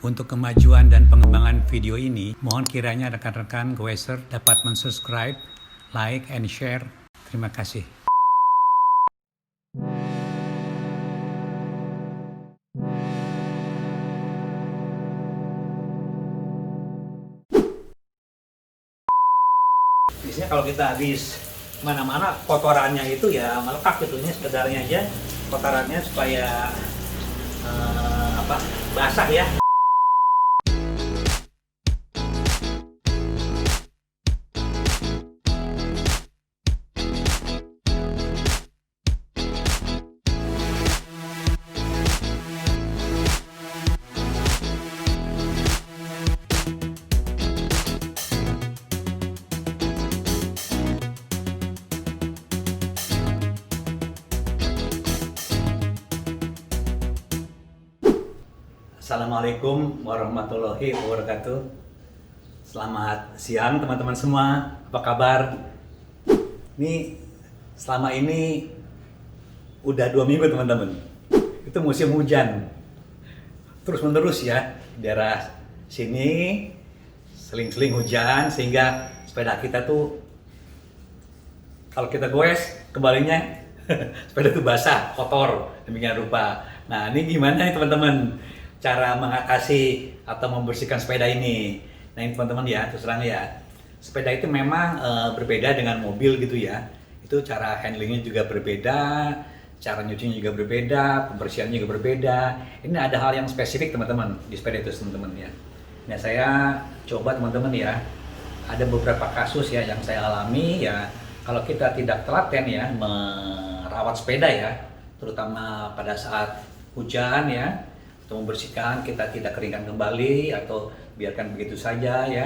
Untuk kemajuan dan pengembangan video ini, mohon kiranya rekan-rekan Goeser dapat mensubscribe, like, and share. Terima kasih. Biasanya kalau kita habis mana-mana, kotorannya itu ya melekat gitu. Ini sekedarnya aja kotorannya supaya basah ya. Assalamualaikum warahmatullahi wabarakatuh. Selamat siang teman-teman semua. Apa kabar? Ini selama ini udah 2 minggu teman-teman. Itu musim hujan. Terus menerus ya. Di daerah sini seling-seling hujan sehingga sepeda kita tuh kalau kita goes kembalinya sepeda tuh basah, kotor, demikian rupa. Nah, ini gimana nih teman-teman? Cara mengatasi atau membersihkan sepeda ini. Nah ini teman-teman ya, terus terang ya, sepeda itu memang berbeda dengan mobil gitu ya. Itu cara handlingnya juga berbeda, cara nyucinya juga berbeda, pembersihannya juga berbeda. Ini ada hal yang spesifik teman-teman di sepeda itu teman-teman ya. Nah saya coba teman-teman ya, ada beberapa kasus ya yang saya alami ya. Kalau kita tidak telaten ya merawat sepeda ya, terutama pada saat hujan ya, atau membersihkan, kita tidak keringkan kembali atau biarkan begitu saja ya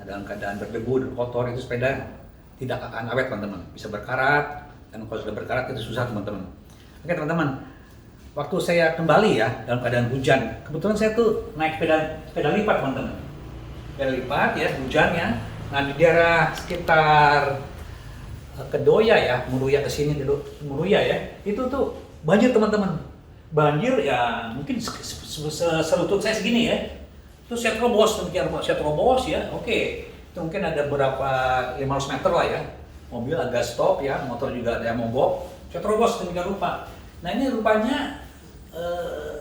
dalam keadaan berdebu dan kotor, itu sepeda tidak akan awet teman-teman, bisa berkarat, dan kalau sudah berkarat itu susah teman-teman. Oke teman-teman, waktu saya kembali ya dalam keadaan hujan, kebetulan saya tuh naik sepeda lipat teman-teman, sepeda lipat ya, hujan ya. Nah di daerah sekitar Kedoya ya, Muruya kesini dulu, Muruya ya, itu tuh banjir teman-teman. Banjir ya mungkin selutut saya segini ya, terus saya terobos demikian, saya terobos ya, oke, itu mungkin ada berapa 500 meter lah ya, mobil agak stop ya, motor juga ada yang mogok, saya terobos demikian rupa. Nah ini rupanya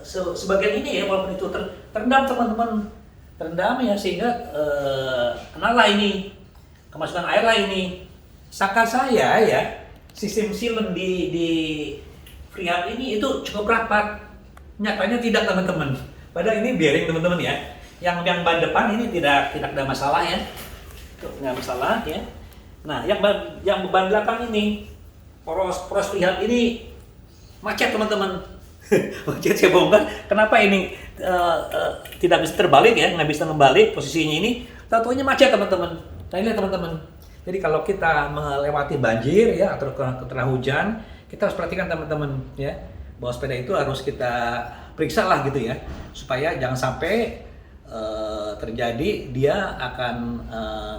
sebagian ini ya, walaupun itu terendam teman-teman, terendam ya, sehingga kena lah ini, kemasukan air lah ini. Sangka saya ya, sistem silen di Freehub ini itu cukup rapat. Nyatanya tidak teman-teman. Padahal ini bearing teman-teman ya. Yang ban depan ini tidak ada masalah ya. Nggak masalah ya. Nah, yang ban belakang ini poros Freehub ini macet teman-teman. Macet, saya bongkar. Kenapa ini tidak bisa terbalik ya? Nggak bisa membalik posisinya ini. Tahu-tahunya macet teman-teman. Nah ini teman-teman. Jadi kalau kita melewati banjir ya atau kena hujan, kita harus perhatikan teman-teman ya, bahwa sepeda itu harus kita periksa lah gitu ya, supaya jangan sampai terjadi dia akan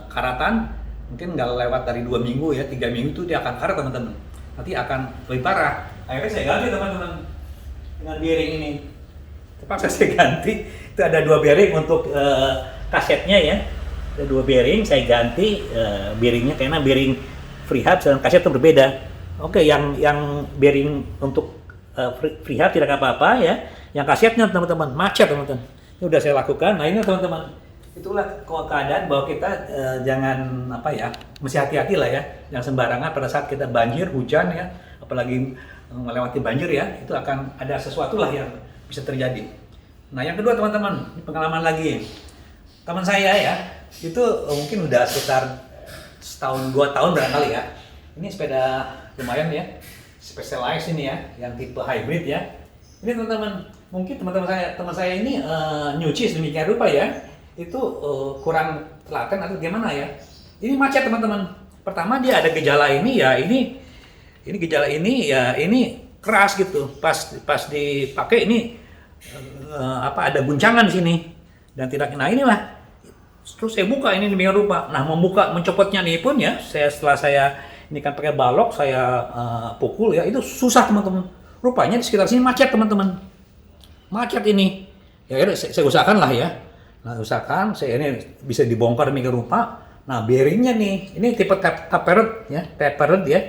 karatan, mungkin nggak lewat dari 2 minggu ya, 3 minggu itu dia akan karat teman-teman, nanti akan lebih parah. Akhirnya saya ganti teman-teman dengan bearing ini, terpaksa saya ganti. Itu ada 2 bearing untuk kasetnya ya, ada 2 bearing saya ganti bearingnya, karena bearing Freehub dan kaset itu berbeda. Oke, yang bearing untuk Freehub tidak apa-apa ya. Yang kasetnya teman-teman macet teman-teman. Ini udah saya lakukan. Nah ini teman-teman, itulah keadaan bahwa kita jangan mesti hati-hati lah ya. Jangan sembarangan pada saat kita banjir, hujan ya, apalagi melewati banjir ya, itu akan ada sesuatu lah yang bisa terjadi. Nah yang kedua teman-teman, ini pengalaman lagi. Teman saya ya, itu mungkin udah sekitar setahun 2 tahun barangkali ya. Ini sepeda lumayan ya, Specialized ini ya, yang tipe hybrid ya. Ini teman-teman, mungkin teman saya ini nyuci sedemikian rupa ya, itu kurang telaten atau gimana ya. Ini macet teman-teman. Pertama dia ada gejala ini ya, ini gejala ini ya, ini keras gitu. Pas dipakai ini ada guncangan di sini dan tidak. Nah inilah. Terus saya buka ini demikian rupa. Nah mencopotnya nih pun ya, setelah saya ini kan pakai balok, saya pukul ya, itu susah teman-teman. Rupanya di sekitar sini macet teman-teman. Macet ini. Ya udah, saya usahakan lah ya. Nah, usahakan saya ini bisa dibongkar demikian rupa. Nah, bearingnya nih, ini tipe tapered ya, tapered ya,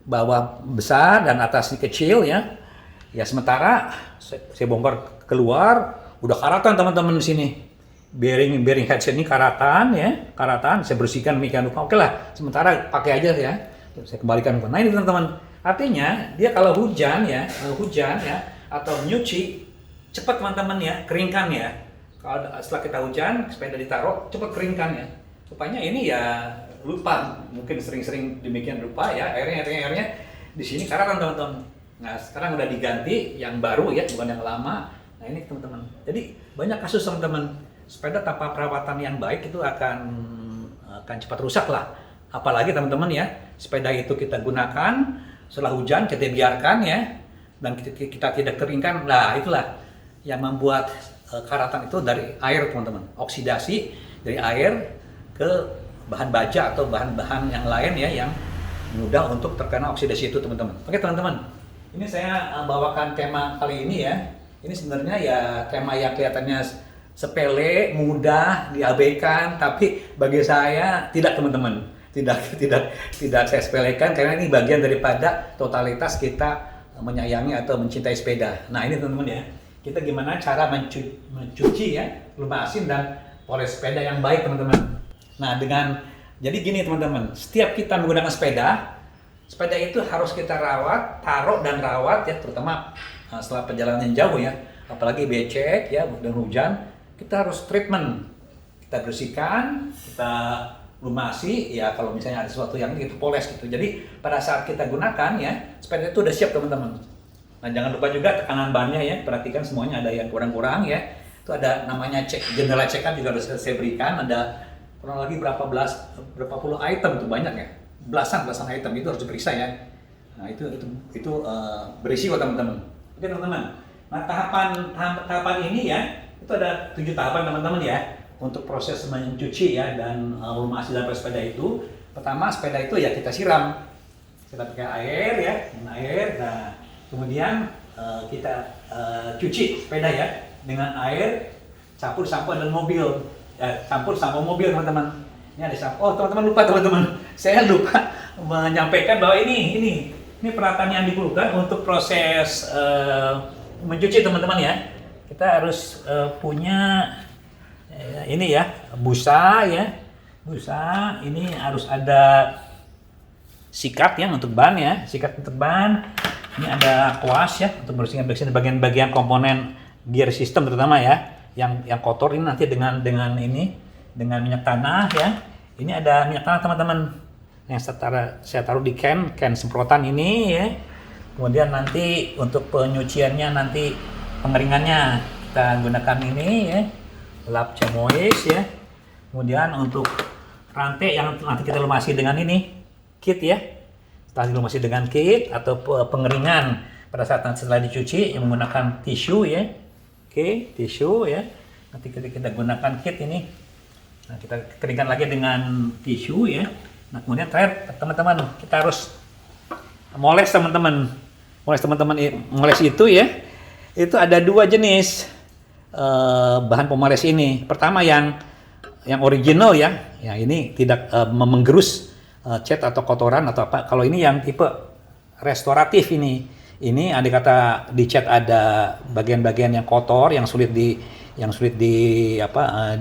bawah besar dan atasnya kecil ya. Ya sementara saya bongkar keluar, udah karatan teman-teman di sini. Bearing headset ini karatan ya, karatan. Saya bersihkan demikian rupa. Oke lah, sementara pakai aja ya. Saya kembalikan. Nah ini teman-teman, artinya dia kalau hujan ya, atau nyuci, cepat teman-teman ya, keringkan ya. Kalau setelah kita hujan, sepeda ditaruh, cepat keringkan ya. Rupanya ini ya lupa, mungkin sering-sering demikian lupa ya, airnya di sini karatan teman-teman. Nah sekarang udah diganti yang baru ya, bukan yang lama. Nah ini teman-teman. Jadi banyak kasus teman-teman, sepeda tanpa perawatan yang baik itu akan cepat rusak lah. Apalagi teman-teman ya, sepeda itu kita gunakan setelah hujan kita biarkan ya, dan kita tidak keringkan. Nah itulah yang membuat karatan itu dari air teman-teman, oksidasi dari air ke bahan baja atau bahan-bahan yang lain ya, yang mudah untuk terkena oksidasi itu teman-teman. Oke teman-teman. Ini saya bawakan tema kali ini ya. Ini sebenarnya ya tema yang kelihatannya sepele, mudah diabaikan, tapi bagi saya tidak teman-teman. Tidak saya sepelekan karena ini bagian daripada totalitas kita menyayangi atau mencintai sepeda. Nah, ini teman-teman ya. Kita gimana cara mencuci ya, lumasin dan poles sepeda yang baik teman-teman. Nah, jadi gini teman-teman, setiap kita menggunakan sepeda itu harus kita taruh dan rawat ya, terutama setelah perjalanan jauh ya, apalagi becek ya dan hujan, kita harus treatment, kita bersihkan, kita lumasi ya, kalau misalnya ada sesuatu yang kita poles gitu. Jadi pada saat kita gunakan ya, sepeda itu udah siap teman-teman. Nah jangan lupa juga tekanan bannya ya, perhatikan semuanya ada yang kurang-kurang ya. Itu ada namanya jendela cekan juga harus saya berikan, ada kurang lagi berapa puluh item tuh, banyak ya. Belasan item itu harus diperiksa ya. Nah itu berisiko teman-teman. Oke teman-teman. Nah tahapan ini ya, itu ada 7 tahapan teman-teman ya untuk proses mencuci ya dan lumasi dan sepeda itu. Pertama sepeda itu ya kita siram, kita pakai air ya, air. Nah kemudian kita cuci sepeda ya dengan air campur sampo dan mobil. Campur sampo mobil teman-teman. Ini ada sampo. Oh teman-teman lupa teman-teman, saya lupa menyampaikan bahwa ini peralatan yang diperlukan untuk proses mencuci teman-teman ya. Kita harus punya ini ya, busa ya. Busa ini harus ada sikat ya untuk ban ya, sikat untuk ban. Ini ada kuas ya untuk bersihkan bagian-bagian komponen gear system terutama ya. Yang kotor ini nanti dengan dengan minyak tanah ya. Ini ada minyak tanah teman-teman yang saya taruh di can semprotan ini ya. Kemudian nanti untuk penyuciannya, nanti pengeringannya kita gunakan ini ya, lap cemois ya. Kemudian untuk rantai yang nanti kita lumasi dengan ini kit ya. Setelah dilumasi dengan kit atau pengeringan pada saat nanti setelah dicuci yang menggunakan tisu ya. Oke, tisu ya. Nanti kita gunakan kit ini. Nah, kita keringkan lagi dengan tisu ya. Nah, kemudian terakhir teman-teman kita harus moles teman-teman. Moles itu ya. Itu ada 2 jenis bahan pemoles ini. Pertama yang original ya. Ya ini tidak menggerus cat atau kotoran atau apa. Kalau ini yang tipe restoratif ini. Ini andai kata di cat ada bagian-bagian yang kotor yang sulit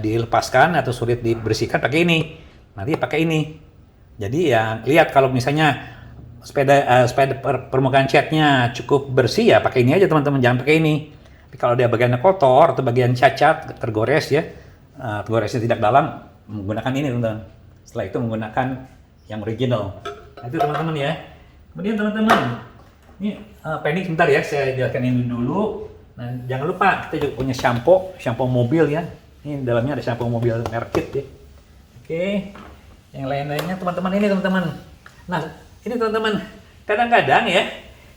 dilepaskan atau sulit dibersihkan, pakai ini. Nanti pakai ini. Jadi ya lihat kalau misalnya sepeda permukaan catnya cukup bersih ya pakai ini aja teman-teman, jangan pakai ini. Tapi kalau dia bagiannya kotor atau bagian cacat, tergores ya, tergoresnya tidak dalam, menggunakan ini teman-teman. Setelah itu menggunakan yang original. Nah, itu teman-teman ya. Kemudian teman-teman, ini pending sebentar ya, saya jelaskan ini dulu. Nah, jangan lupa kita juga punya shampoo mobil ya. Ini dalamnya ada shampoo mobil merek Kit ya. Oke. Yang lain-lainnya teman-teman ini teman-teman. Nah, ini teman-teman, kadang-kadang ya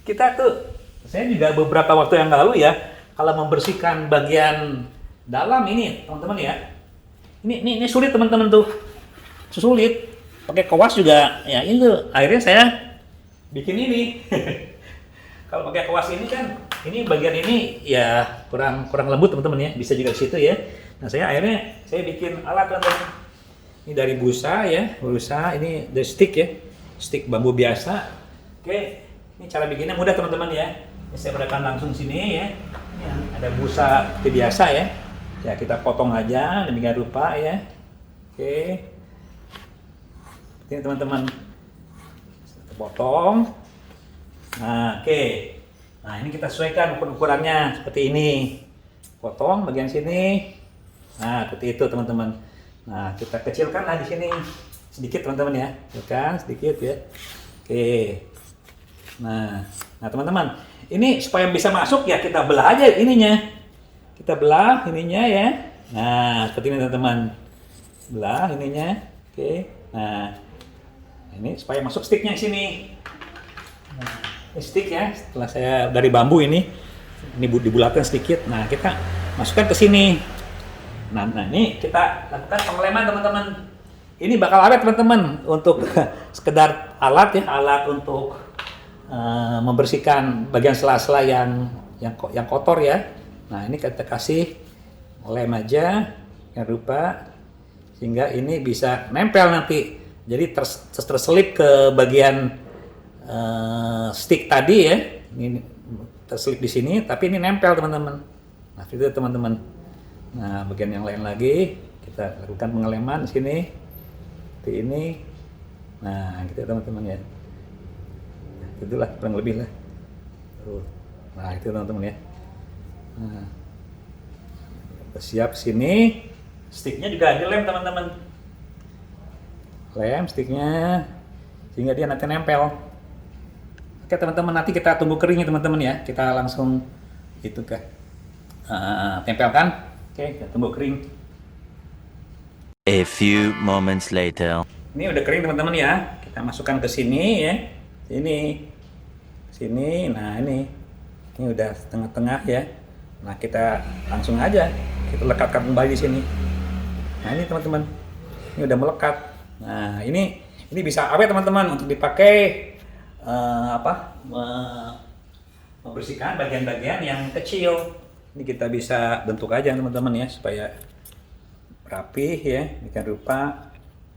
kita tuh, saya juga beberapa waktu yang lalu ya, kalau membersihkan bagian dalam ini teman-teman ya. Ini sulit teman-teman tuh. Sulit. Pakai kawas juga ya, ini tuh akhirnya saya bikin ini. Kalau pakai kawas ini kan ini bagian ini ya kurang lembut teman-teman ya, bisa juga ke situ ya. Nah akhirnya saya bikin alat teman-teman. Ini dari busa ya, ini dari stick ya, stick bambu biasa. Oke, ini cara bikinnya mudah teman-teman ya. Ini saya berikan langsung sini ya. Ada busa seperti biasa ya. Ya kita potong aja demikian rupa ya. Oke, ini teman-teman kita potong. Nah, oke. Nah, ini kita sesuaikan ukurannya seperti ini. Potong bagian sini. Nah, seperti itu teman-teman. Nah, kita kecilkan lah di sini sedikit teman-teman ya. Kecilkan sedikit ya. Oke. Nah, teman-teman, ini supaya bisa masuk ya kita belah aja ininya. Kita belah ininya ya. Nah, seperti ini teman-teman. Belah ininya. Oke. Nah, ini supaya masuk sticknya sini. Nah, ini stick ya, setelah saya dari bambu ini dibulatkan sedikit. Nah, kita masukkan ke sini. Nah, ini kita lakukan pengeleman teman-teman. Ini bakal awet teman-teman untuk sekedar alat ya, alat untuk membersihkan bagian sela-sela yang kotor ya. Nah, ini kita kasih lem aja yang rupa sehingga ini bisa nempel nanti. Jadi terselip ke bagian stick tadi ya, ini terselip di sini, tapi ini nempel teman-teman. Nah itu teman-teman. Nah bagian yang lain lagi kita lakukan pengeleman di sini, seperti ini. Nah gitu teman-teman ya. Nah, itulah kurang lebih lah. Nah itu teman-teman ya. Nah, siap sini, sticknya juga dilem teman-teman. Lem sticknya sehingga dia nanti nempel. Oke teman-teman, nanti kita tunggu keringnya teman-teman ya. Kita langsung itu tempelkan. Oke, kita tunggu kering. A few moments later. Ini udah kering teman-teman ya. Kita masukkan ke sini ya. Sini. Nah ini udah tengah-tengah ya. Nah kita langsung aja kita lekatkan kembali di sini. Nah ini teman-teman, ini udah melekat. Nah ini bisa awet teman-teman untuk dipakai membersihkan bagian-bagian yang kecil. Ini kita bisa bentuk aja teman-teman ya supaya rapi ya, demikian rupa.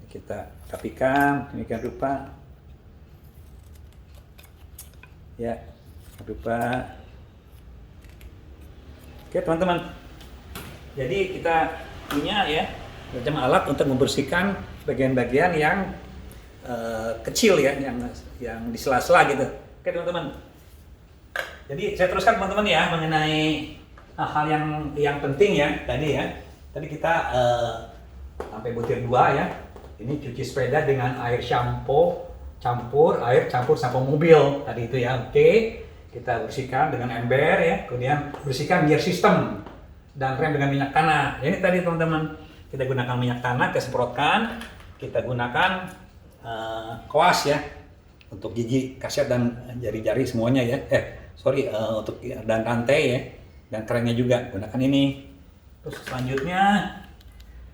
Kita rapikan demikian rupa ya, rupa. Oke teman-teman, jadi kita punya ya macam alat untuk membersihkan bagian-bagian yang kecil ya, yang di sela-sela gitu. Oke teman-teman. Jadi saya teruskan teman-teman ya mengenai hal yang penting ya tadi ya. Tadi kita sampai butir 2 ya. Ini cuci sepeda dengan air campur sampo mobil tadi itu ya. Oke. Kita bersihkan dengan ember ya. Kemudian bersihkan gear system dan rem dengan minyak tanah. Ini tadi teman-teman. Kita gunakan minyak tanah, kita semprotkan. Kita gunakan koas ya untuk gigi, kaset dan jari-jari semuanya ya. Untuk dan rantai ya, dan kerennya juga gunakan ini. Terus selanjutnya,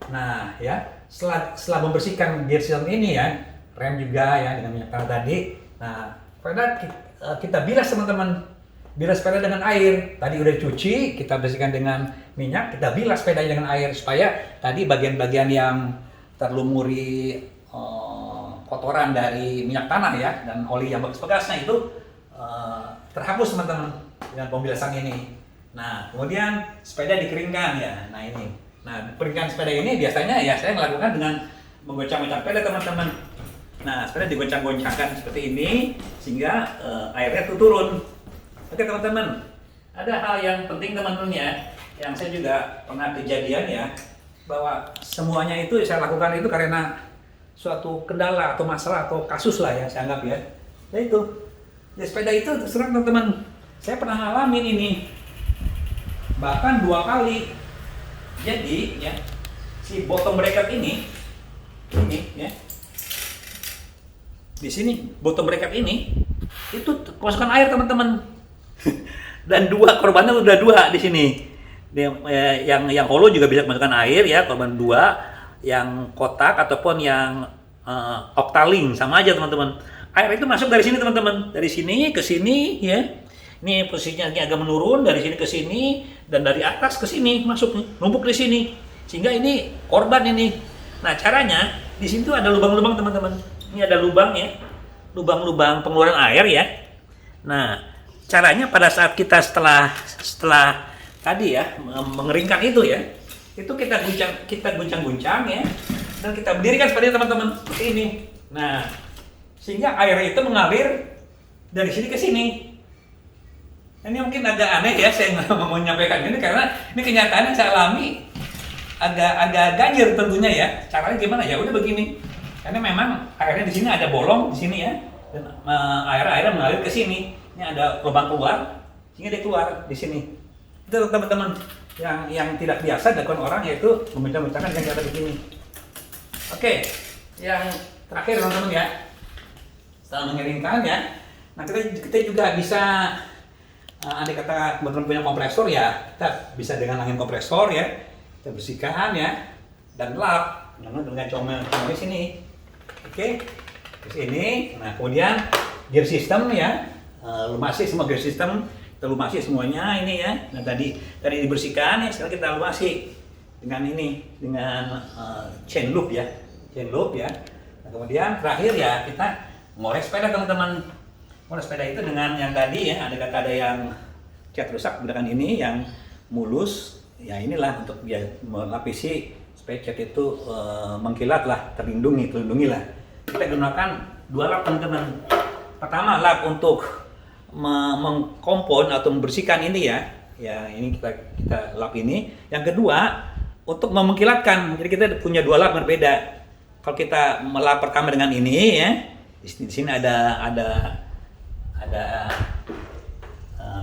nah ya setelah membersihkan gear system ini ya, rem juga ya dengan minyak tanah tadi. Nah, kita bilas teman-teman, bilas sepeda dengan air. Tadi udah dicuci, kita bersihkan dengan minyak, kita bilas sepedanya dengan air supaya tadi bagian-bagian yang terlumuri kotoran dari minyak tanah ya dan oli yang bekas-bekasnya itu terhapus teman-teman dengan pembilasan ini. Nah kemudian sepeda dikeringkan ya. Nah keringkan sepeda ini biasanya ya saya melakukan dengan menggoncang-goncang sepeda teman-teman. Nah sepeda digoncang-goncangkan seperti ini sehingga airnya itu turun. Oke teman-teman, ada hal yang penting teman-teman ya, yang saya juga pernah kejadian ya, bahwa semuanya itu saya lakukan itu karena suatu kendala atau masalah atau kasus lah ya saya anggap ya. Itu ya sepeda itu terserah teman-teman, saya pernah ngalamin ini bahkan 2 kali. Jadi ya si bottom bracket ini ya di sini bottom bracket ini itu kemasukan air teman-teman. Dan 2 korbannya udah 2 di sini. Yang hollow juga bisa kemasukan air ya, korban 2. Yang kotak ataupun yang octaling sama aja teman-teman. Air itu masuk dari sini teman-teman, dari sini ke sini ya. Ini posisinya agak menurun dari sini ke sini dan dari atas ke sini masuk numpuk di sini. Sehingga ini korban ini. Nah, caranya di sini tuh ada lubang-lubang teman-teman. Ini ada lubang ya. Lubang-lubang pengeluaran air ya. Nah, caranya pada saat kita setelah tadi ya mengeringkan itu ya, itu kita guncang-guncang ya, dan kita berdirikan seperti teman-teman seperti ini. Nah, sehingga air itu mengalir dari sini ke sini. Ini mungkin agak aneh ya saya mau menyampaikan ini karena ini kenyataan yang saya alami, agak ganjil tentunya ya. Caranya gimana ya? Udah begini. Karena memang airnya di sini ada bolong di sini ya, dan airnya mengalir ke sini. Ini ada lubang keluar, sehingga dia keluar di sini. Itu teman-teman yang tidak biasa dilakukan orang, yaitu memecah-mecahkan dengan cara begini. Oke, yang terakhir teman-teman ya, setelah mengeringkan ya, nah kita juga bisa, andai kata teman-teman punya kompresor ya, kita bisa dengan angin kompresor ya, kita bersihkan ya, dan lap dengan comel di sini. Oke, di sini. Nah, kemudian gear system ya, lumasi semua gear system, kita lumasi semuanya ini ya. Nah, tadi dibersihkan ya, sekarang kita lumasi dengan ini, dengan chain loop ya, Nah, kemudian terakhir ya kita ngorek sepeda teman-teman. Ngorek sepeda itu dengan yang tadi ya, ada yang cat rusak menggunakan ini, yang mulus ya, inilah untuk biar melapisi supaya cat itu mengkilat lah, terlindungi lah. Kita gunakan 2 lap teman-teman. Pertama lap untuk mengkompon atau membersihkan ini ya, ini kita lap ini. Yang kedua untuk mengkilatkan. Jadi kita punya 2 lap berbeda. Kalau kita melap pertama dengan ini ya, di sini ada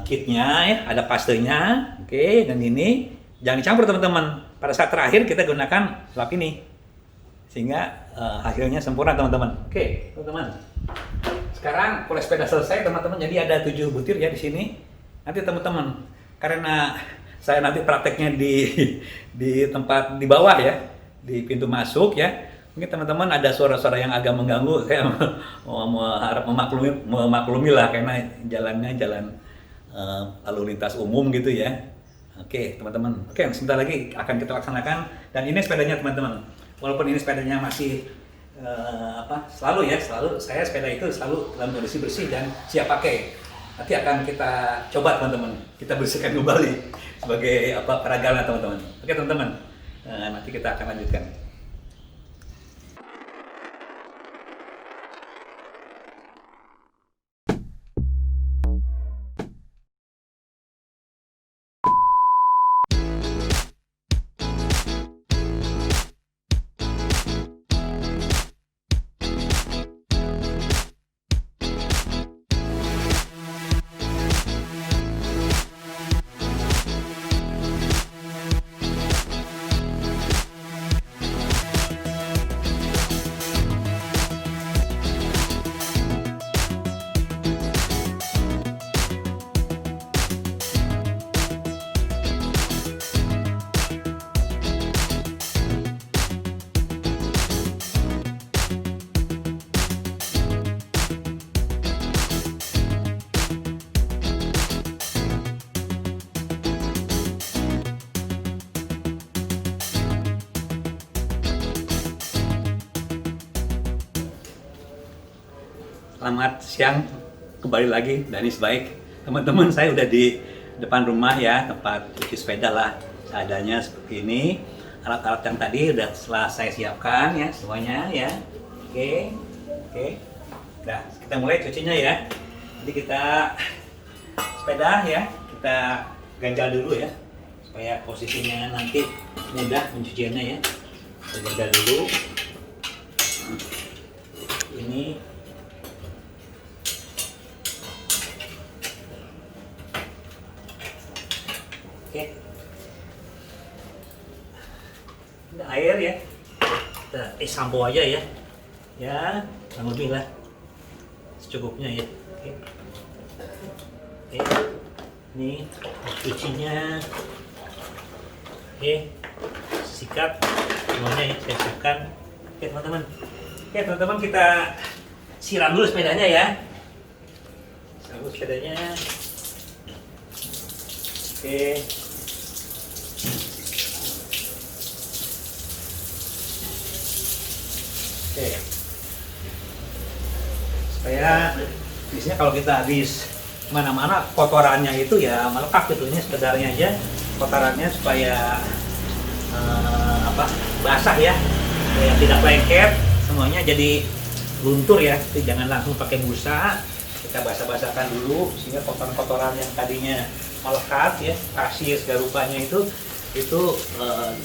kitnya ya, ada pastenya, oke, dan ini jangan dicampur teman-teman. Pada saat terakhir kita gunakan lap ini, sehingga hasilnya sempurna teman-teman. Oke, teman-teman. Sekarang poles sepeda selesai teman-teman, jadi ada 7 butir ya di sini. Nanti teman-teman, karena saya nanti prakteknya di tempat di bawah ya, di pintu masuk ya, mungkin teman-teman ada suara-suara yang agak mengganggu. Saya harap memaklumi lah, karena jalannya jalan lalu lintas umum gitu ya. Oke teman-teman, oke sebentar lagi akan kita laksanakan. Dan ini sepedanya teman-teman, walaupun ini sepedanya masih selalu saya sepeda itu selalu dalam kondisi bersih dan siap pakai. Nanti akan kita coba teman-teman, kita bersihkan kembali sebagai peragalan teman-teman. Oke teman-teman, nanti kita akan lanjutkan. Selamat siang, kembali lagi Danis Baik. Teman-teman, saya udah di depan rumah ya, tempat cuci sepeda lah, seadanya seperti ini. Alat-alat yang tadi udah saya siapkan ya, semuanya ya. Oke. Nah, kita mulai cucinya ya. Jadi kita sepeda ya, kita ganjal dulu ya, supaya posisinya nanti mudah mencuciannya ya. Kita ganjal dulu. Ini oke. Ada air ya. Kita sampo aja ya. Ya, kurang lebih lah. Secukupnya ya. Oke. Ini cucinya. Oke. Sikat semuanya ya, saya siapkan. Oke, teman-teman. Oke, teman-teman, kita siram dulu sepedanya ya. Siram dulu sepedanya. Oke. Oke. Supaya biasanya kalau kita habis mana-mana kotorannya itu ya melekat gitu, ini sekedarnya aja kotorannya supaya basah ya, supaya tidak lengket semuanya jadi luntur ya. Jadi jangan langsung pakai busa, kita basah-basahkan dulu sehingga kotoran-kotoran yang tadinya melekat ya, kasir segala rupanya itu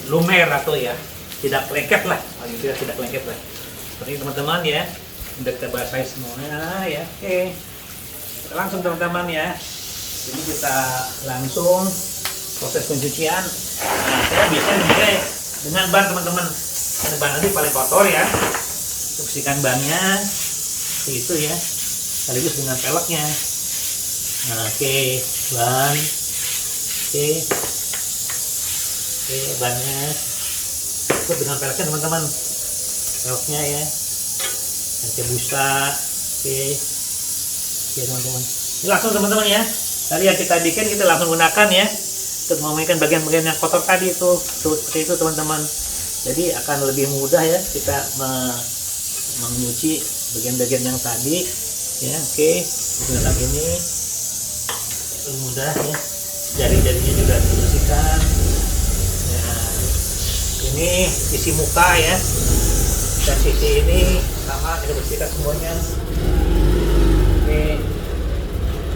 lumer atau ya tidak lengket lah, paling tidak lengket lah. Seperti teman-teman ya, udah kita basahin semuanya ya. Oke, langsung teman-teman ya, ini kita langsung proses pencucian. Nah, saya biasanya mulai dengan ban teman-teman, karena ban nanti paling kotor ya, bersihkan bannya itu ya, sekaligus dengan peleknya. Nah, oke, ban, oke, bannya ikut dengan peleknya teman-teman, peleknya ya, pakai busa, oke, teman-teman. Ini langsung teman-teman ya, tadi yang kita bikin kita langsung gunakan ya, untuk memulihkan bagian-bagian yang kotor tadi itu, seperti itu teman-teman. Jadi akan lebih mudah ya kita mencuci bagian-bagian yang tadi ya. Oke, gunakan ini lebih mudah ya, jari-jarinya juga dibersihkan ya. Ini sisi muka ya, dan sisi ini sama kita bersihkan semuanya. Oke,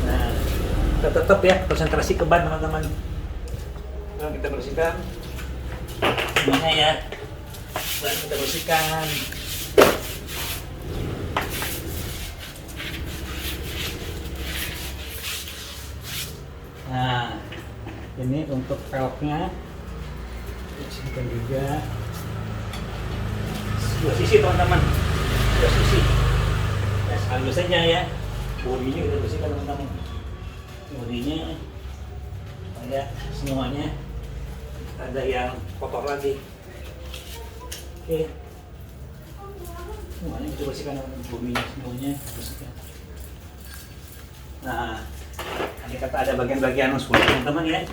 nah kita tetap ya konsentrasi ke ban teman-teman. Nah, kita bersihkan semuanya ya, ban kita bersihkan. Nah, ini untuk peleknya bersihkan juga dua sisi teman-teman, dua sisi ya, sekaligus saja ya. Bodinya kita bersihkan teman-teman, bodinya supaya semuanya ada yang kotor lagi. Oke, semuanya kita bersihkan, bodinya semuanya bersihkan. Nah, ini kata ada bagian-bagian sulit teman-teman ya,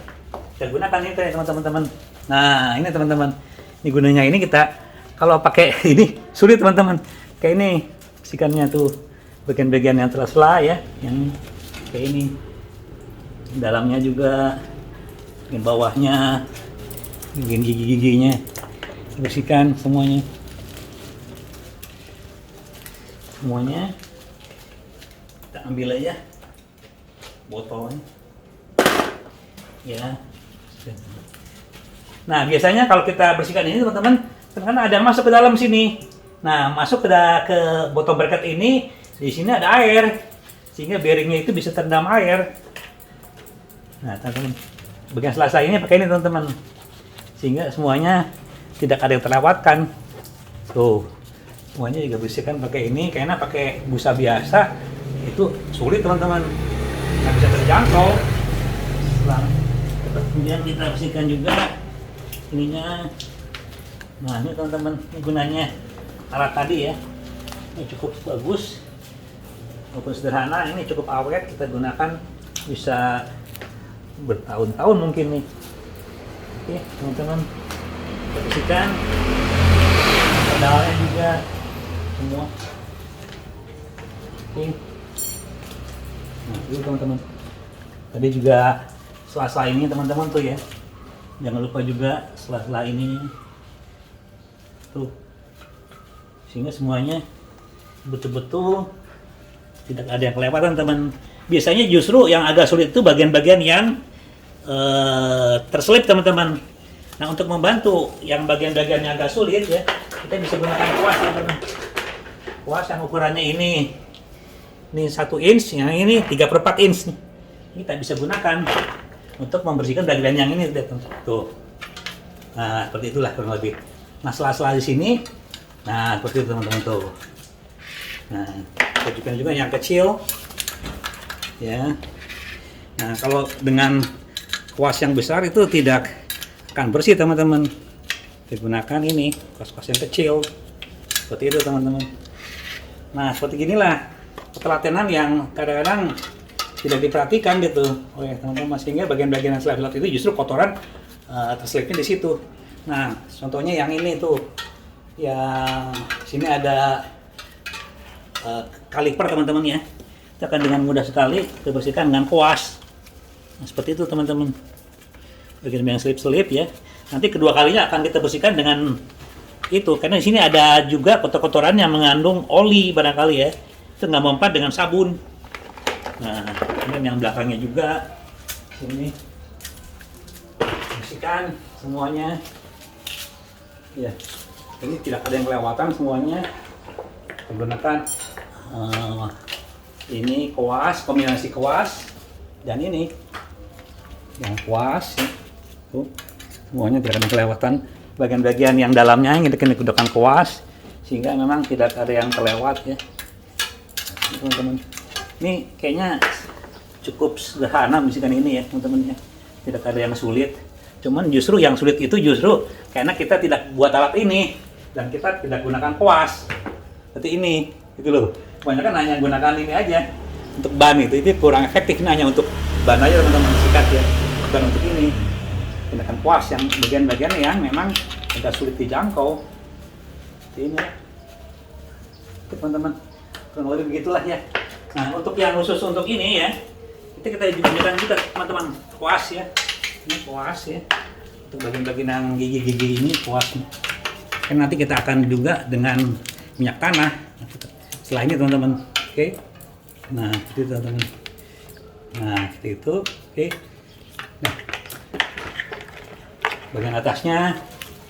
kita gunakan ini teman-teman. Nah, ini teman-teman, ini gunanya ini kita kalau pakai ini sulit teman-teman, kayak ini bersihkannya tuh bagian-bagian yang tersela ya, yang kayak ini, dalamnya juga, bagian bawahnya, bagian gigi-giginya bersihkan semuanya, kita ambil aja botolnya ya. Nah, biasanya kalau kita bersihkan ini teman-teman, kan ada yang masuk ke dalam sini. Nah, masuk ke botol bracket ini, di sini ada air sehingga bearingnya itu bisa terendam air. Nah, teman-teman, bagian selasa ini pakai ini teman-teman, sehingga semuanya tidak ada yang terlewatkan. Tuh, semuanya juga bersihkan pakai ini, karena pakai busa biasa itu sulit teman-teman, nggak bisa terjangkau. Kemudian kita bersihkan juga ininya. Nah, ini teman-teman, ini gunanya alat tadi ya, ini cukup bagus walaupun sederhana, ini cukup awet, kita gunakan bisa bertahun-tahun mungkin nih. Oke teman-teman, kita bersihkan pedalnya juga semua. Oke, nah ini teman-teman, tadi juga sela-sela ini teman-teman tuh ya, jangan lupa juga sela-sela ini tuh, sehingga semuanya betul-betul tidak ada yang kelewatan teman. Biasanya justru yang agak sulit itu bagian-bagian yang terselip teman-teman. Nah, untuk membantu yang bagian-bagian yang agak sulit ya, kita bisa gunakan kuas teman-teman. Kuas yang ukurannya ini 1 inch, yang ini 3/4 inch nih. Ini kita bisa gunakan untuk membersihkan bagian yang ini tuh. Nah, seperti itulah kurang lebih. Nah, sela-sela di sini, nah seperti itu teman-teman tuh. Nah, kita juga yang kecil, ya. Nah, kalau dengan kuas yang besar itu tidak akan bersih teman-teman. Digunakan ini kuas-kuas yang kecil, seperti itu teman-teman. Nah, seperti inilah ketelatenan yang kadang-kadang tidak diperhatikan gitu oleh teman-teman, sehingga bagian-bagian yang selip-selip itu justru kotoran terselipnya di situ. Nah, contohnya yang ini tuh, yang sini ada kaliper teman-teman ya. Kita akan dengan mudah sekali kita bersihkan dengan kuas. Nah, seperti itu teman-teman. Bagian-bagian selip-selip ya. Nanti kedua kalinya akan kita bersihkan dengan itu, karena di sini ada juga kotor-kotoran yang mengandung oli barangkali ya. Itu nggak mempan dengan sabun. Nah, kemudian yang belakangnya juga sini bersihkan semuanya. Ya, ini tidak ada yang kelewatan semuanya. Menggunakan ini kuas, kombinasi kuas dan ini yang kuas ya. Tuh, semuanya tidak ada kelewatan. Bagian-bagian yang dalamnya ini kita gunakan kuas sehingga memang tidak ada yang terlewat ya, teman-teman. Ini kayaknya cukup sederhana bersihkan ini ya, teman-teman ya. Tidak ada yang sulit. Cuman justru yang sulit itu justru karena kita tidak buat alat ini dan kita tidak gunakan kuas seperti ini, gitu loh. Kebanyakan hanya gunakan ini aja untuk ban itu kurang efektif. Ini hanya untuk ban aja teman-teman, sikat ya, bukan untuk ini. Gunakan kuas yang bagian-bagian yang memang agak sulit dijangkau. Seperti ini ya. Oke teman-teman, kurang lebih begitulah ya. Nah, untuk yang khusus untuk ini ya, kita gunakan juga teman-teman kuas ya. Ini kuas ya, untuk bagian-bagian yang gigi-gigi ini kuas. Kan nanti kita akan juga dengan minyak tanah setelah ini teman-teman. Oke. Nah, itu teman-teman. Nah, seperti itu. Oke. Nah, bagian atasnya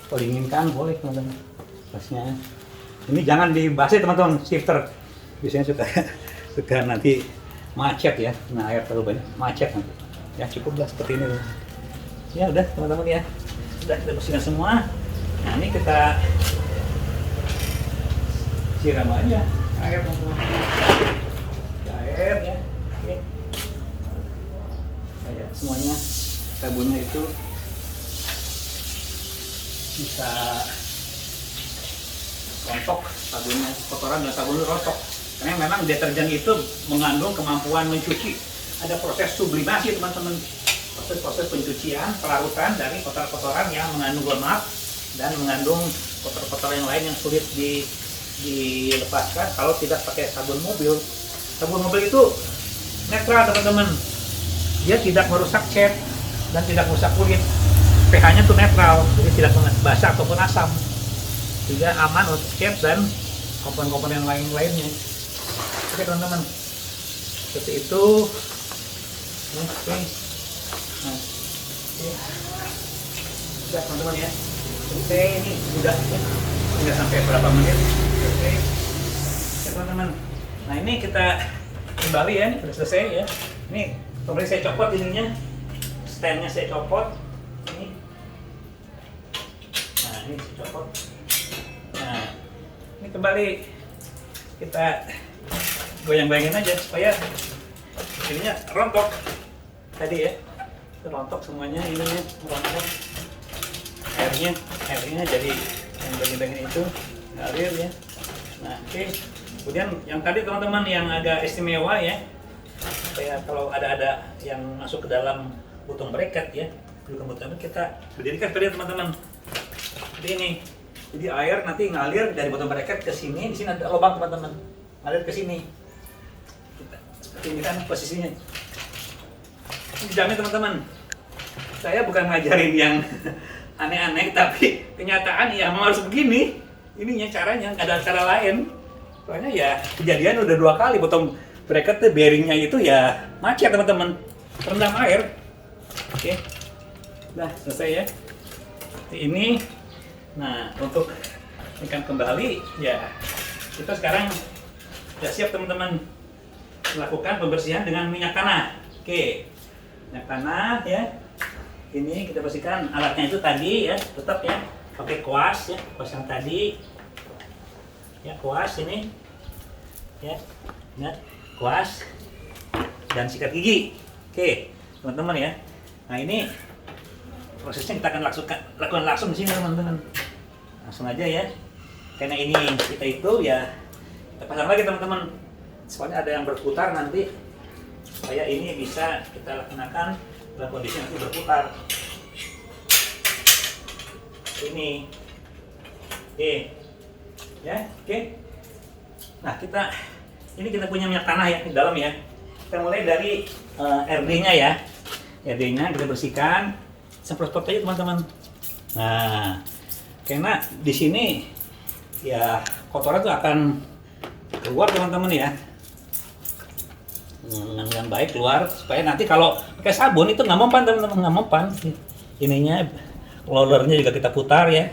kalau diinginkan boleh teman-teman. Atasnya ini jangan dibasih teman-teman, shifter biasanya suka nanti macet ya. Nah, air terlalu banyak macet nanti. Ya cukuplah seperti ini. Ya udah teman-teman ya, sudah kita bersihkan semua. Nah, ini kita siram aja air teman-teman. Air ya. Oke. Kayak semuanya sabunnya itu bisa rontok, sabunnya kotoran dan sabun rontok, karena memang deterjen itu mengandung kemampuan mencuci. Ada proses sublimasi teman-teman, proses pencucian, pelarutan dari kotoran-kotoran yang mengandung lemak dan mengandung kotor-kotoran yang lain yang sulit dilepaskan kalau tidak pakai sabun mobil. Sabun mobil itu netral teman-teman, dia tidak merusak cat dan tidak merusak kulit. pH-nya tuh netral, jadi tidak basah ataupun asam, sehingga aman untuk cat dan komponen-komponen lainnya. Oke teman-teman, seperti itu. Oke. Nah, sudah teman-teman ya. Oke, ini sudah sampai berapa menit. Oke teman-teman. Nah, ini kita kembali ya, ini sudah selesai ya. Ini kemarin saya copot ininya, standnya saya copot. Ini copot. Nah, ini kembali kita goyang-goyangin aja supaya ininya rontok tadi ya, rontok semuanya, ininya rontok, airnya jadi yang bagian-bagian itu ngalir ya. Nah, oke. Kemudian yang tadi teman-teman yang agak istimewa ya, supaya kalau ada yang masuk ke dalam botol bracket ya, kita berdirikan pada teman-teman. Seperti ini, jadi air nanti ngalir dari botol bracket ke sini. Di sini ada lubang teman-teman, ngalir ke sini. Seperti ini kan posisinya. Ini dijamin teman-teman. Saya bukan ngajarin yang aneh-aneh, tapi kenyataan ya memang harus begini. Ininya caranya, nggak ada cara lain. Soalnya ya kejadian udah 2 kali botol bracket tuh bearingnya itu ya macet teman-teman, terendam air. Oke, udah selesai ya. Ini. Nah, untuk ikan kembali ya, kita sekarang sudah siap teman-teman melakukan pembersihan dengan minyak tanah. Oke, minyak tanah ya. Ini kita bersihkan alatnya itu tadi ya, tetap ya pakai kuas ya, kuas yang tadi ya, kuas ini ya, kuas dan sikat gigi. Oke teman-teman ya. Nah, ini prosesnya kita akan lakukan langsung di sini teman-teman. Langsung aja ya. Karena ini kita itu ya, kita pasang lagi teman-teman. Soalnya ada yang berputar nanti supaya ini bisa kita laksanakan dalam kondisi nanti berputar. Ini, oke, ya, oke. Nah ini kita punya minyak tanah ya di dalam ya. Kita mulai dari RD-nya ya. RD-nya kita bersihkan, semprot-semprot aja teman-teman. Nah, karena di sini ya kotoran tuh akan keluar teman-teman ya. Dengan baik keluar, supaya nanti kalau pakai sabun itu nggak mempan teman-teman, nggak mempan. Ininya rollernya juga kita putar ya,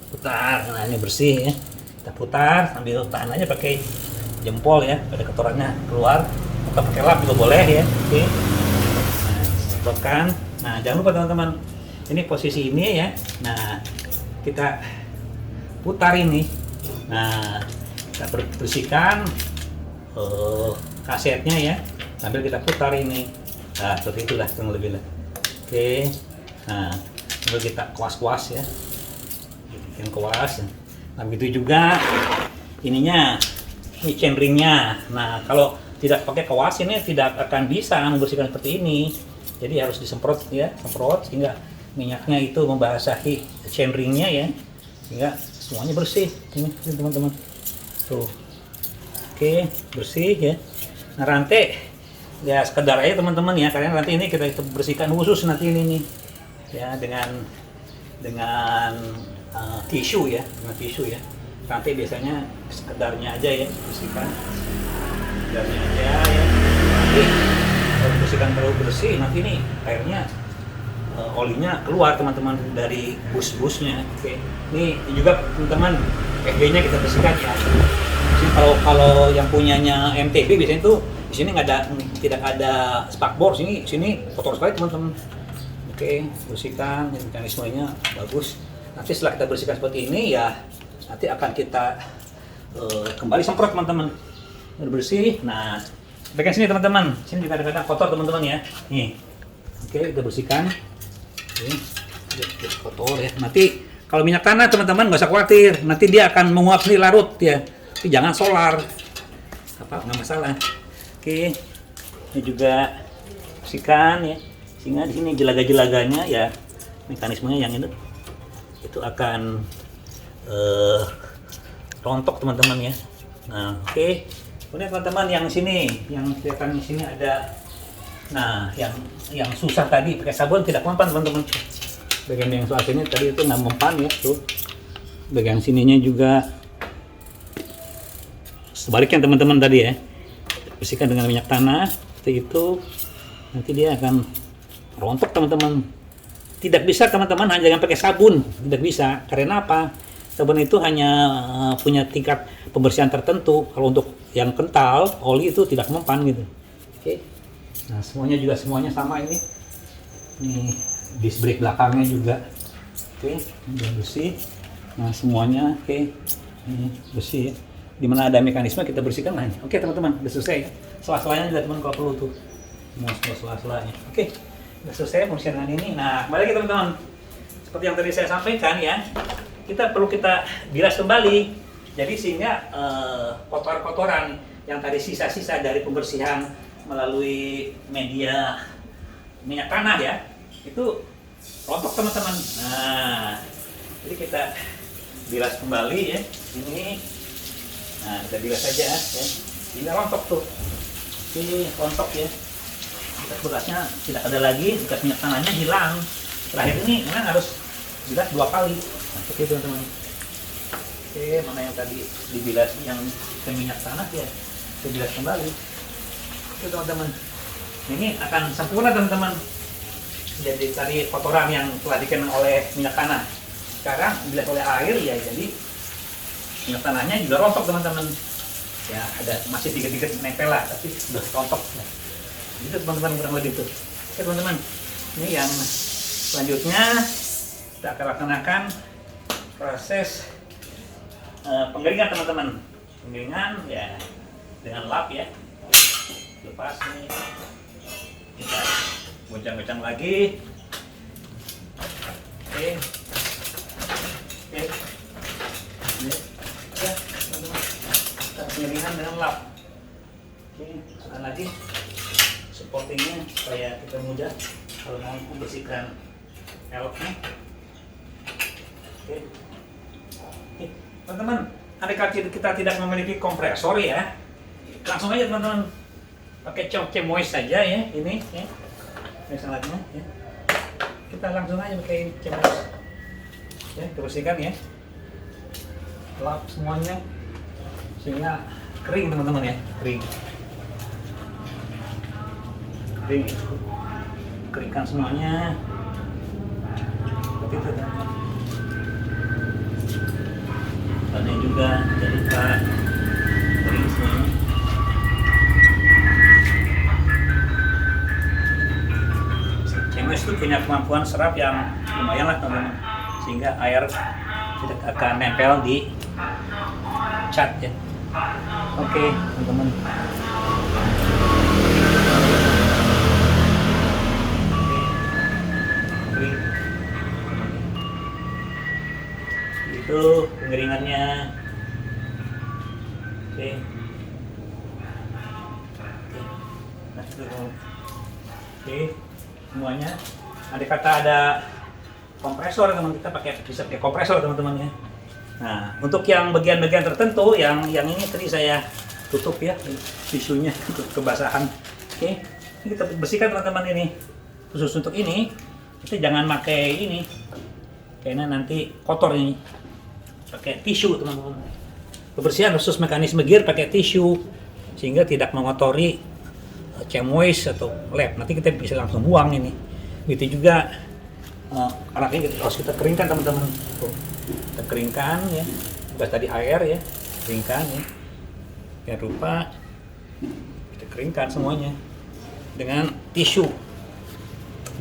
putar. Nah ini bersih ya, kita putar sambil tahan aja pakai jempol ya, pada kotorannya keluar, atau pakai lap juga boleh ya. Oke, nah semprotkan. Nah jangan lupa teman-teman, ini posisi ini ya. Nah kita putar ini. Nah kita bersihkan kasetnya ya, sambil kita putar ini. Nah seperti itulah kurang lebih lah. Oke, nah lalu kita kuas-kuas ya, bikin kuas. Nah begitu juga ininya, ini chainringnya. Nah kalau tidak pakai kuas ini tidak akan bisa membersihkan seperti ini. Jadi harus disemprot ya, semprot sehingga minyaknya itu membasahi chainringnya ya, sehingga semuanya bersih. Ini teman-teman tuh. Oke, bersih ya. Nah rantai ya sekedar aja teman-teman ya, karena nanti ini kita bersihkan khusus nanti ini nih ya, dengan tisu ya, dengan tisu ya. Rantai biasanya sekedarnya aja ya, bersihkan sekedarnya aja ya. Nanti kalau bersihkan terlalu bersih, nanti nih airnya olinya keluar teman-teman dari bus-busnya. Oke, ini juga teman-teman FB-nya kita bersihkan ya. Kalau yang punyanya MTB biasanya tuh di sini tidak ada spakbor, sini kotor sekali teman-teman. Oke, bersihkan, mekanismenya bagus. Nanti setelah kita bersihkan seperti ini ya, nanti akan kita kembali semprot teman-teman. Udah bersih. Nah, bagian sini teman-teman, sini juga kadang-kadang kotor teman-teman ya. Nih, oke kita bersihkan. Oke, kotor ya. Nanti kalau minyak tanah teman-teman nggak usah khawatir, nanti dia akan menguap sendiri larut ya. Tapi jangan solar, nggak masalah. Oke, ini juga bersihkan ya, sehingga di sini jelaga-jelaganya ya, mekanismenya yang itu akan rontok teman-teman ya. Nah, oke. Kemudian teman-teman yang sini, yang kelihatan di sini ada, nah yang susah tadi pakai sabun tidak mempan teman-teman. Bagian yang soal sini tadi itu nggak mempan ya tuh. Bagian sininya juga sebaliknya teman-teman tadi ya, bersihkan dengan minyak tanah seperti itu, nanti dia akan rontok teman-teman. Tidak bisa teman-teman hanya dengan pakai sabun, tidak bisa. Karena apa? Sabun itu hanya punya tingkat pembersihan tertentu. Kalau untuk yang kental, oli itu tidak mempan gitu. Oke. Nah semuanya sama ini. Ini disc brake belakangnya juga. Oke, udah bersih. Nah semuanya oke. Ini bersih ya. Dimana ada mekanisme kita bersihkan lah. Oke teman-teman, udah selesai. Sela-selanya juga teman kalau perlu tuh. Semua sela-selanya. Oke, udah selesai pembersihan ini. Nah, kembali ke teman-teman. Seperti yang tadi saya sampaikan ya, kita perlu kita bilas kembali. Jadi sehingga kotoran-kotoran yang tadi sisa-sisa dari pembersihan melalui media minyak tanah ya, itu rontok teman-teman. Nah, jadi kita bilas kembali ya. Ini. Nah, kita bilas saja ya. Ini rontok tuh. Ini rontok ya. Bekas bekasnya tidak ada lagi, bekas minyak tanahnya hilang. Terakhir ini memang harus bilas 2 kali. Nah, seperti itu teman-teman. Oke, mana yang tadi dibilas yang ke minyak tanah ya, kita bilas kembali. Oke teman-teman. Ini akan sempurna teman-teman. Jadi tadi kotoran yang telah dikenang oleh minyak tanah. Sekarang dibilas oleh air ya, jadi minyak tanahnya juga rontok teman-teman ya, ada masih dikit-dikit nempel lah tapi sudah rontok ya. Itu teman-teman kurang lebih itu. Oke teman-teman, ini yang selanjutnya kita akan laksanakan proses pengeringan teman-teman. Pengeringan ya dengan lap ya, lepas ini kita goncang-goncang lagi. Oke ini ya teman-teman, kita pengeringan dengan lap. Oke, masukkan lagi. coatingnya supaya kita mudah kalau mau membersihkan eloknya. Oke. Oke, teman-teman, andai kata kita tidak memiliki kompresor ya, langsung aja teman-teman pakai Chemois saja ya, ini ya, alatnya ya. Kita langsung aja pakai Chemois ya, kita bersihkan ya, lap semuanya sehingga kering teman-teman ya, kering, keringkan semuanya seperti itu teman-teman. Bannya juga jadi kering semuanya. Chemois itu punya kemampuan serap yang lumayan lah teman-teman, sehingga air tidak akan nempel di cat ya. Oke teman-teman. Kering. Itu pengeringannya. Oke. Nah, itu. Oke, semuanya. Andai kata ada kompresor, teman, kita bisa pakai kompresor teman-teman ya. Nah, untuk yang bagian-bagian tertentu, yang ini tadi saya tutup ya, tisunya untuk kebasahan. Oke, ini kita bersihkan teman-teman ini. Khusus untuk ini, kita jangan pakai ini, karena nanti kotor ini. Pakai tisu teman-teman. Pembersihan khusus mekanisme gear pakai tisu, sehingga tidak mengotori Chemois atau lap. Nanti kita bisa langsung buang ini. Begitu juga anaknya harus kita keringkan teman-teman. Kita keringkan ya, bebas tadi air ya, keringkan ya. Jangan lupa kita keringkan semuanya dengan tisu,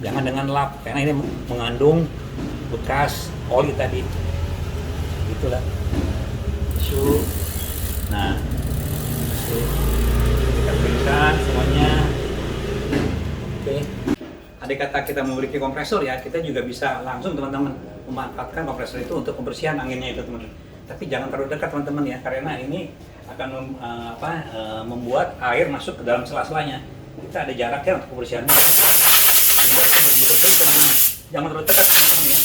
jangan dengan lap, karena ini mengandung bekas oli tadi. Itulah tisu. Nah, tisu kita keringkan semuanya. Oke. Andai kata kita memiliki kompresor ya, kita juga bisa langsung teman-teman memanfaatkan kompresor itu untuk pembersihan anginnya itu teman-teman. Tapi jangan terlalu dekat teman-teman ya, karena ini akan membuat air masuk ke dalam sela-selanya. Kita ada jaraknya untuk pembersihannya. Betul-betul teman-teman, jangan terlalu dekat teman-teman ya.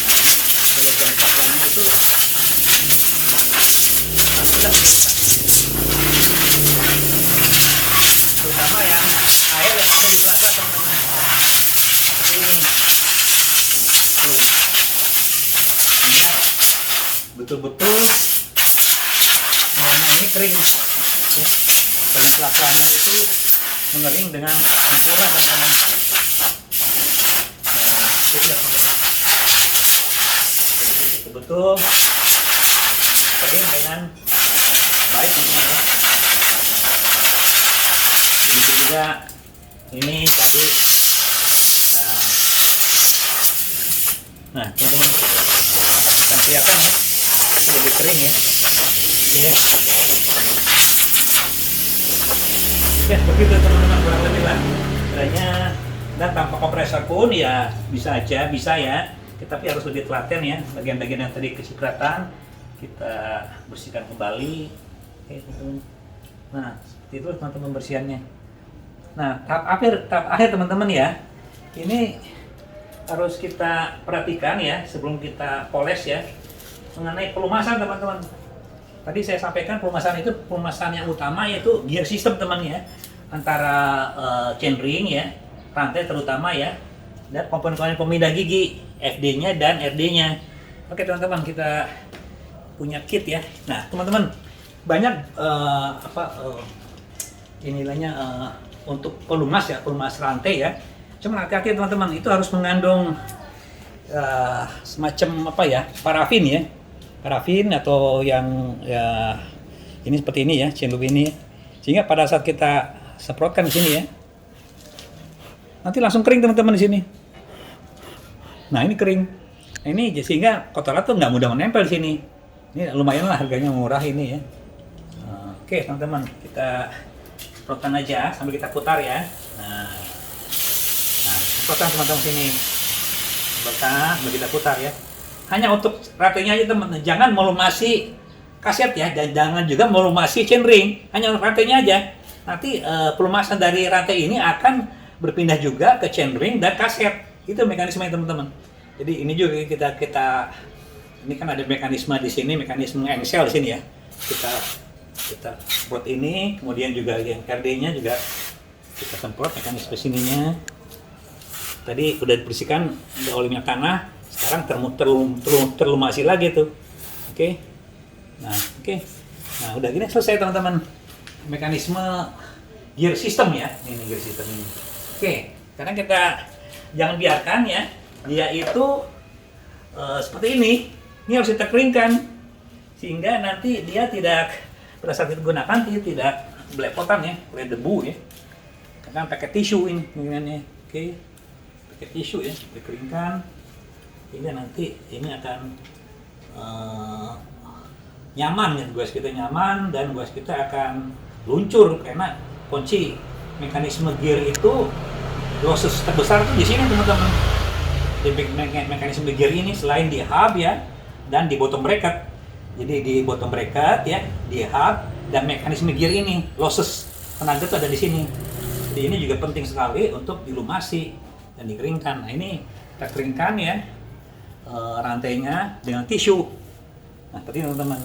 Nah, ini bagian sela-selanya itu terutama yang air yang masuk di sela-sela teman-teman. Ini betul-betul semuanya ini kering ya. Bagian sela-selanya itu mengering dengan sempurna teman-teman. Jadi betul-betul kering dengan baik teman-teman ya. Begitu juga ini tadi. Nah, teman-teman akan kelihatan ya, lebih kering ya. Ya, begitu teman-teman, kurang lebih lah. Sebenarnya dan tanpa kompresor pun ya bisa aja, bisa ya. Tapi harus lebih telaten ya. Bagian-bagian yang tadi kecipratan kita bersihkan kembali. Oke, teman-teman. Nah, seperti itu teman-teman bersihannya. Nah, tahap akhir teman-teman ya. Ini harus kita perhatikan ya sebelum kita poles ya, mengenai pelumasan teman-teman. Tadi saya sampaikan pelumasan itu pelumasan yang utama yaitu gear system teman ya, antara chainring ya, rantai terutama ya, dan komponen-komponen pemindah gigi FD-nya dan RD-nya. Oke teman-teman, kita punya kit ya. Nah teman-teman, banyak inilah untuk pelumas ya, pelumas rantai ya. Cuma hati-hati teman-teman, itu harus mengandung semacam parafin ya, parafin atau yang ya ini seperti ini ya, chain loop ini, sehingga pada saat kita semprotkan di sini ya, nanti langsung kering teman-teman di sini. Nah ini kering, ini sehingga kotoran tuh nggak mudah menempel di sini. Ini lumayan lah harganya, murah ini ya. Oke teman-teman, kita semprotkan aja sambil kita putar ya. Semprotkan teman-teman sini, semprotkan, kita putar ya. Hanya untuk rantainya aja teman, jangan melumasi kaset ya, dan jangan juga melumasi chainring, hanya untuk rantainya aja. nanti pelumasan dari rantai ini akan berpindah juga ke chainring dan kaset. Itu mekanismenya teman-teman. Jadi ini juga kita ini kan ada mekanisme di sini, mekanisme engsel di sini ya. Kita semprot ini, kemudian juga yang RD-nya juga kita semprot mekanisme sininya. Tadi udah dibersihkan oleh minyak tanah, sekarang terlumasi lagi tuh. Oke. Nah, udah gini selesai teman-teman. Mekanisme gear system ya. Ini gear system ini. Oke, sekarang kita jangan biarkan ya dia itu seperti ini. Ini harus kita keringkan sehingga nanti dia tidak pada saat digunakan tidak belepotan ya, oleh debu ya. Kita pakai tisu ini pengennya. Oke. Pakai tisu ya, dikeringkan. Sehingga nanti ini akan nyaman ya, gas kita nyaman dan gas kita akan luncur karena kunci mekanisme gear itu losses terbesar itu di sini teman-teman. Di mekanisme gear ini selain di hub ya dan di bottom bracket. Jadi di bottom bracket ya, di hub dan mekanisme gear ini losses tenaga itu ada di sini. Jadi ini juga penting sekali untuk dilumasi dan dikeringkan. Nah ini kita keringkan ya rantainya dengan tisu. Nah seperti ini teman-teman.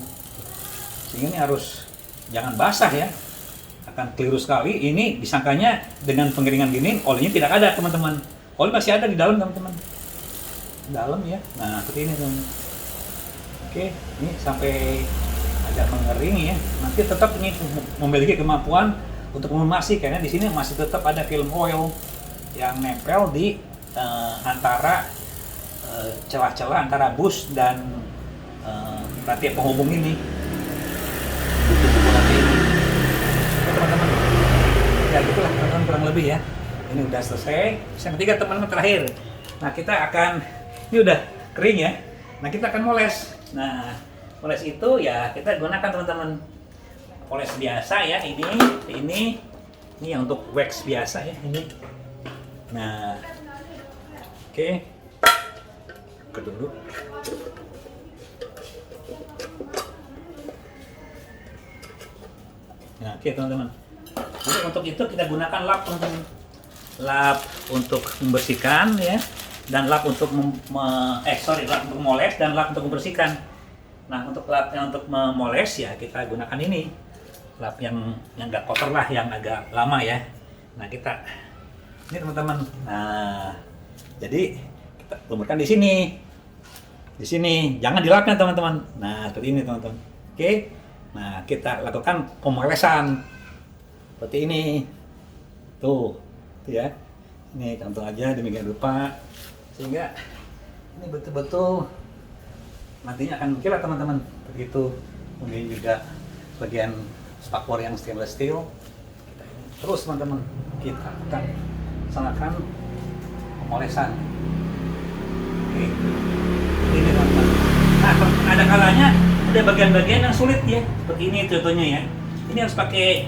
Sehingga ini harus jangan basah ya. Akan keliru sekali. Ini disangkanya dengan pengeringan gini olinya tidak ada teman-teman. Oli masih ada di dalam teman-teman. Dalam ya. Nah seperti ini teman. Oke, ini sampai agak mengering ya. Nanti tetap ini memiliki kemampuan untuk melumasi karena di sini masih tetap ada film oil yang nempel di antara celah-celah antara bus dan rantai penghubung ini. Teman-teman, ya gitulah teman-teman kurang lebih ya. Ini udah selesai. Yang ketiga teman-teman terakhir. Nah kita akan ini udah kering ya. Nah kita akan moles. Nah moles itu ya kita gunakan teman-teman. Poles biasa ya ini yang untuk wax biasa ya ini. Nah oke. Dulu. Nah, oke teman-teman. Jadi untuk itu kita gunakan lap teman-teman. Lap untuk membersihkan ya dan lap untuk lap untuk memoles dan lap untuk membersihkan. Nah, untuk lap yang untuk memoles ya kita gunakan ini. Lap yang enggak kotor lah, yang agak lama ya. Nah, ini teman-teman. Nah, jadi kita lumurkan di sini. Di sini, jangan dilapnya teman-teman. Nah, seperti ini teman-teman. Oke. Nah, kita lakukan pemolesan. Seperti ini. Tuh ya. Ini contoh aja demikian rupa. Sehingga ini betul-betul nantinya akan mengkilat teman-teman. Begitu. Kemudian juga bagian spakbor yang stainless steel. Terus teman-teman, kita akan laksanakan pemolesan. Oke. Ini teman-teman. Nah, ada kalanya ada bagian-bagian yang sulit ya, seperti ini contohnya ya. Ini harus pakai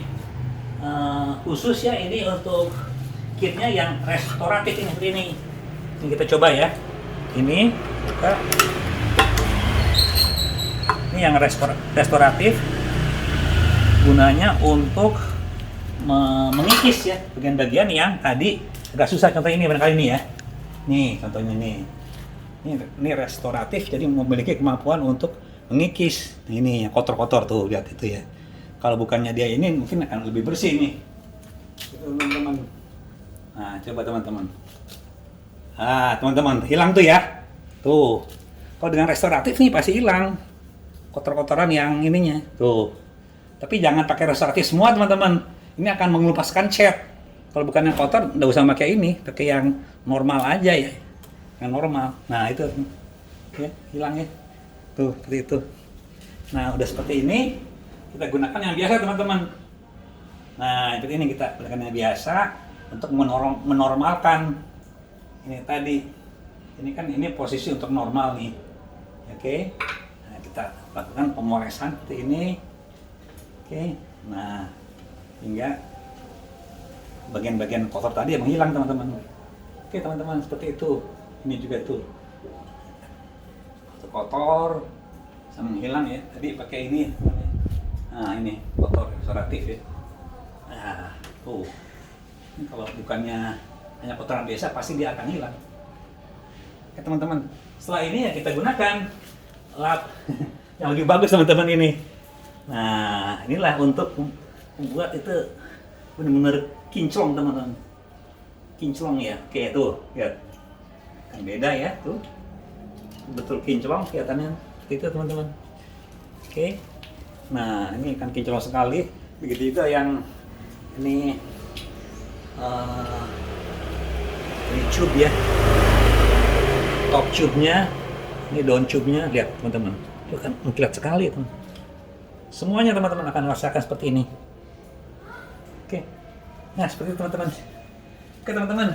khusus ya, ini untuk kitnya yang restoratif ini seperti ini. Ini kita coba ya. Ini buka. Ini yang restoratif. Gunanya untuk mengikis ya bagian-bagian yang tadi agak susah. Contoh ini barangkali ini ya. Nih contohnya nih. Ini restoratif, jadi memiliki kemampuan untuk mengikis. Ini yang kotor-kotor tuh, lihat itu ya. Kalau bukannya dia ini mungkin akan lebih bersih nih. Itu teman-teman. Nah, coba teman-teman. Ah, teman-teman, hilang tuh ya. Tuh. Kalau dengan restoratif nih pasti hilang kotor-kotoran yang ininya. Tuh. Tapi jangan pakai restoratif semua, teman-teman. Ini akan mengelupaskan cat. Kalau bukan yang kotor, nggak usah pakai ini, pakai yang normal aja ya. Yang normal. Nah itu ya hilang ya tuh seperti itu. Nah udah seperti ini kita gunakan yang biasa teman-teman. Nah itu ini kita gunakan yang biasa untuk menormalkan ini tadi. Ini kan ini posisi untuk normal nih. Oke. Nah kita lakukan pemolesan seperti ini. Oke. Nah hingga bagian-bagian kotor tadi yang menghilang teman-teman. Oke teman-teman seperti itu. Ini juga tuh kotor sama menghilang ya. Tadi pakai ini. Nah ini kotor restoratif ya. Nah Tuh, ini kalau bukannya hanya kotoran biasa, pasti dia akan hilang. Oke teman-teman, setelah ini ya kita gunakan lap yang lebih bagus teman-teman ini. Nah, inilah untuk membuat itu benar-benar kinclong teman-teman. Kinclong ya, kayak tuh, lihat. Kan beda ya, tuh. Betul kinclong kelihatannya seperti itu teman-teman. Oke. Nah, ini kan kinclong sekali. Begitu juga yang ini tube ya. Top tube-nya, ini daun tube-nya, lihat teman-teman. Itu kan mengkilat sekali teman. Semuanya teman-teman akan merasakan seperti ini. Oke. Nah, seperti itu teman-teman. Oke teman-teman.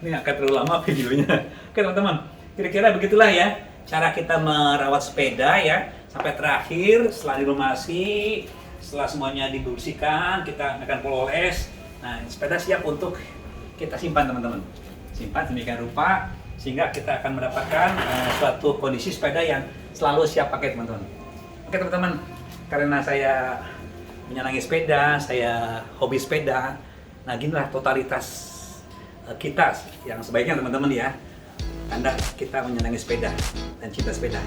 Ini akan terlalu lama videonya. Oke teman-teman. Kira-kira begitulah ya cara kita merawat sepeda ya sampai terakhir setelah dilumasi, setelah semuanya dibersihkan, kita akan poles. Nah, sepeda siap untuk kita simpan teman-teman. Simpan sedemikian rupa sehingga kita akan mendapatkan suatu kondisi sepeda yang selalu siap pakai teman-teman. Oke teman-teman, karena saya menyenangi sepeda, saya hobi sepeda. Nah, ginilah totalitas kita yang sebaiknya teman-teman ya. Anda kita menyenangi sepeda dan cinta sepeda.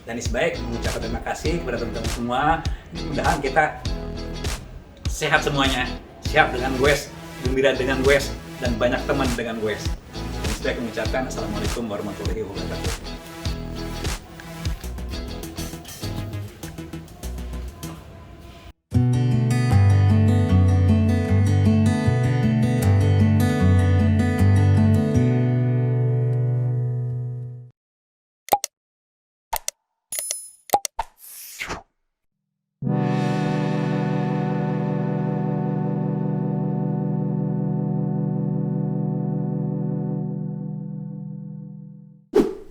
Dan sebaik mengucapkan terima kasih kepada teman-teman semua. Mudah-mudahan kita sehat semuanya, siap dengan goes, gembira dengan goes, dan banyak teman dengan goes. Sebaik mengucapkan Assalamualaikum warahmatullahi wabarakatuh.